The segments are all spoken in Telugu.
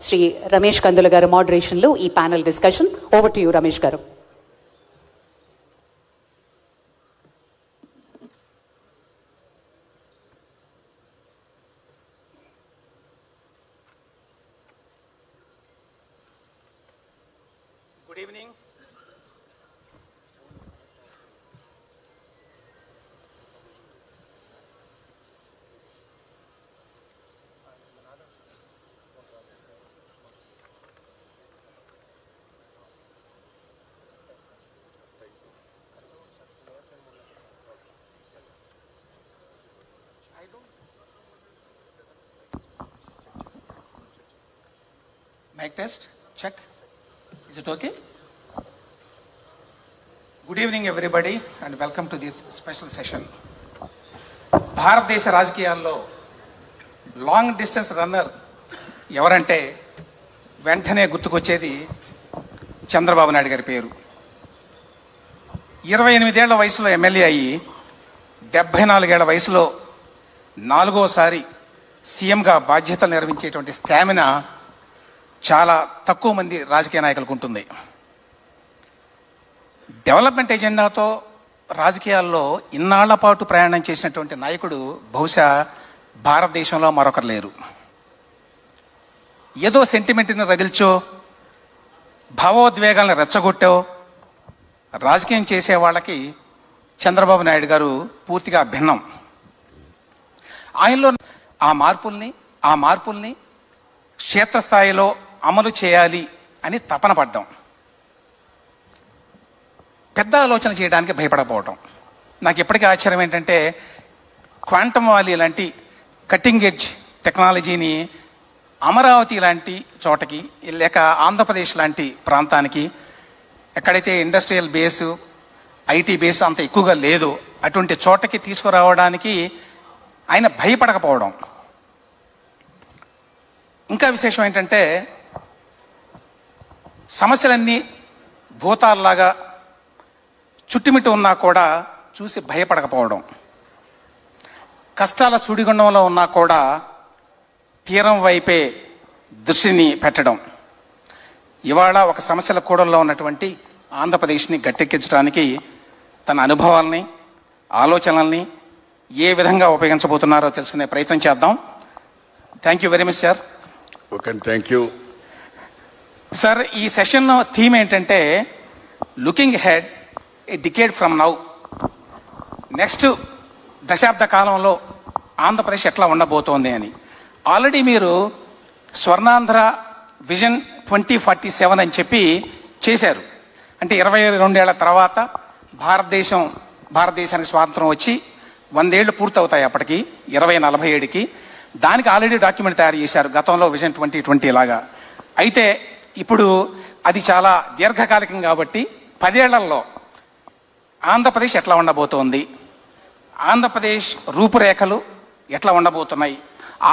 శ్రీ రమేష్ కందుల గారు మోడరేషన్లో ఈ panel discussion. Over to you Ramesh గారు. Good evening. Mic test, check. Is it okay? Good evening everybody and welcome to this special session. భారతదేశ రాజకీయాల్లో లాంగ్ డిస్టెన్స్ రన్నర్ ఎవరంటే వెంటనే గుర్తుకొచ్చేది చంద్రబాబు నాయుడు గారి పేరు. 28 ఏళ్ల వయసులో ఎమ్మెల్యే అయ్యి 74 ఏళ్ల వయసులో 4వసారి సీఎంగా బాధ్యతలు నిర్వహించేటువంటి స్టామినా చాలా తక్కువ మంది రాజకీయ నాయకులకు ఉంటుంది. డెవలప్మెంట్ ఎజెండాతో రాజకీయాల్లో ఇన్నాళ్ల పాటు ప్రయాణం చేసినటువంటి నాయకుడు బహుశా భారతదేశంలో మరొకరు లేరు. ఏదో సెంటిమెంట్ని రగిల్చో, భావోద్వేగాలను రెచ్చగొట్టో రాజకీయం చేసే వాళ్ళకి చంద్రబాబు నాయుడు గారు పూర్తిగా భిన్నం. ఆయనలో ఆ మార్పుల్ని క్షేత్రస్థాయిలో అమలు చేయాలి అని తపన పడ్డాం. పెద్ద ఆలోచన చేయడానికి భయపడకపోవటం. నాకు ఎప్పటికీ ఆశ్చర్యం ఏంటంటే క్వాంటమ్ వాలీ లాంటి కటింగ్ ఎడ్జ్ టెక్నాలజీని అమరావతి లాంటి చోటకి, లేక ఆంధ్రప్రదేశ్ లాంటి ప్రాంతానికి, ఎక్కడైతే ఇండస్ట్రియల్ బేసు, ఐటీ బేసు అంత ఎక్కువగా లేదు, అటువంటి చోటకి తీసుకురావడానికి ఆయన భయపడకపోవడం. ఇంకా విశేషం ఏంటంటే సమస్యలన్నీ భూతాల్లాగా చుట్టుమిట్టు ఉన్నా కూడా చూసి భయపడకపోవడం. కష్టాల సుడిగుండంలో ఉన్నా కూడా తీరం వైపే దృష్టిని పెట్టడం. ఇవాళ ఒక సమస్యల కూడల్లో ఉన్నటువంటి ఆంధ్రప్రదేశ్ని గట్టెక్కించడానికి తన అనుభవాల్ని, ఆలోచనల్ని ఏ విధంగా ఉపయోగించబోతున్నారో తెలుసుకునే ప్రయత్నం చేద్దాం. Thank you very much sir. Okay, thank you sir. ఈ సెషన్లో థీమ్ ఏంటంటే looking head a decade from now. Next దశాబ్ద కాలంలో ఆంధ్రప్రదేశ్ ఎట్లా ఉండబోతోంది అని. ఆల్రెడీ మీరు స్వర్ణాంధ్ర విజన్ 2047 అని చెప్పి చేశారు. అంటే 22 ఏళ్ల తర్వాత భారతదేశానికి స్వాతంత్రం వచ్చి 100 ఏళ్ళు పూర్తవుతాయి అప్పటికి, 2047కి. దానికి ఆల్రెడీ డాక్యుమెంట్ తయారు చేశారు గతంలో విజన్ 2020 లాగా. అయితే ఇప్పుడు అది చాలా దీర్ఘకాలికం కాబట్టి 10 ఏళ్లలో ఆంధ్రప్రదేశ్ ఎట్లా ఉండబోతోంది, ఆంధ్రప్రదేశ్ రూపురేఖలు ఎట్లా ఉండబోతున్నాయి,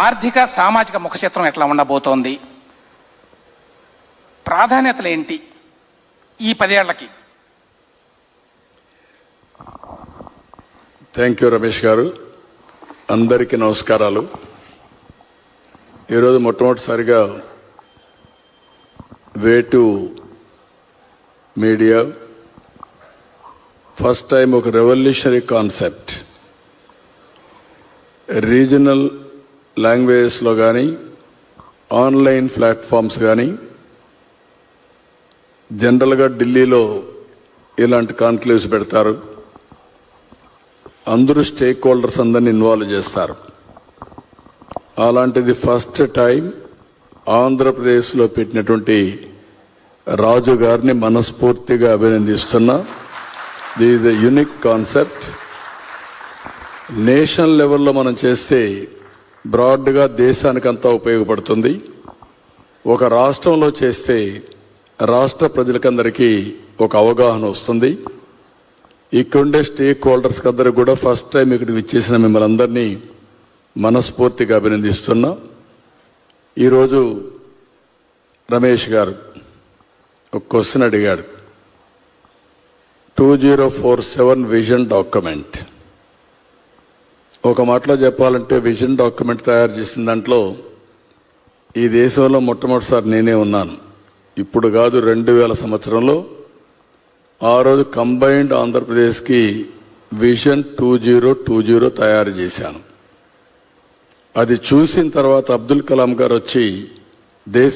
ఆర్థిక సామాజిక ముఖచిత్రం ఎట్లా ఉండబోతోంది, ప్రాధాన్యతలు ఏంటి ఈ 10 ఏళ్లకి? థ్యాంక్ యూ రమేష్ గారు. అందరికీ నమస్కారాలు. ఈరోజు మొట్టమొదటిసారిగా వేటు మీడియా ఫస్ట్ టైం ఒక రెవల్యూషనరీ కాన్సెప్ట్ రీజనల్ లాంగ్వేజెస్లో కానీ, ఆన్లైన్ ప్లాట్ఫామ్స్ కానీ, జనరల్గా ఢిల్లీలో ఇలాంటి కాన్క్లేవ్స్ పెడతారు. అందరూ స్టేక్ హోల్డర్స్ అందరినీ ఇన్వాల్వ్ చేస్తారు. అలాంటిది ఫస్ట్ టైం ఆంధ్రప్రదేశ్లో పెట్టినటువంటి రాజు గారిని మనస్ఫూర్తిగా అభినందిస్తున్నా. This is a unique concept. National లెవెల్లో మనం చేస్తే బ్రాడ్గా దేశానికంతా ఉపయోగపడుతుంది. ఒక రాష్ట్రంలో చేస్తే రాష్ట్ర ప్రజలకందరికీ ఒక అవగాహన వస్తుంది. ఇక్కడుండే స్టేక్ హోల్డర్స్ అందరూ కూడా ఫస్ట్ టైం ఇక్కడికి విచ్చేసిన మిమ్మల్ని అందరినీ మనస్ఫూర్తిగా అభినందిస్తున్నా. ఈరోజు రమేష్ గారు ఒక క్వశ్చన్ అడిగాడు. 2047 విజన్ డాక్యుమెంట్. ఒక మాటలో చెప్పాలంటే విజన్ డాక్యుమెంట్ తయారు చేసిన దాంట్లో ఈ దేశంలో మొట్టమొదటిసారి నేనే ఉన్నాను. ఇప్పుడు కాదు, 2000 సంవత్సరంలో ఆ రోజు కంబైన్డ్ ఆంధ్రప్రదేశ్కి విజన్ 2020 తయారు చేశాను. అది చూసిన తర్వాత అబ్దుల్ కలాం గారు వచ్చి దేశ